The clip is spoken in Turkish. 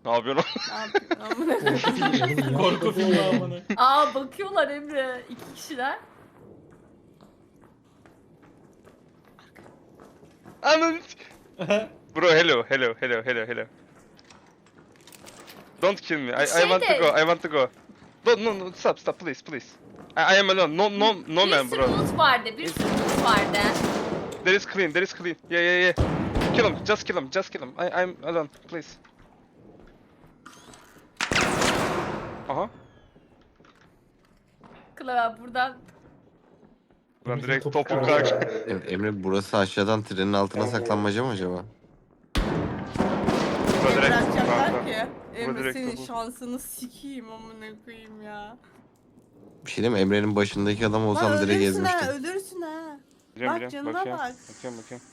Ne yapıyorsun? Ne yapayım? Amına. Korku filmi amına. Aa bakıyorlar Emre. 2 kişiler. Ananı Bro, hello. Don't kill me. I want to Şeyde- go. I want to go. No, stop, please. I am alone. No Bir man, sürü bro. loot vardı. Bir sürü loot vardı. There is clean. Yeah. Kill him. Just kill him. I'm alone, please. Aha. Klavye buradan. Ben Bizim direkt top topu kaldı. kalk. Emre burası aşağıdan trenin altına saklanmaca mı acaba? Bro Ne direkt bırakacaklar kanka. ki? Emre direkt senin topu. şansını sikeyim amına koyayım ya. Bir şey diyeyim mi? Emre'nin başındaki adam olsam Lan direkt ölürsün ha, ezmiştim. ölürsün ha. Biliyorum, Bak canına bakayım. bak. Bakayım.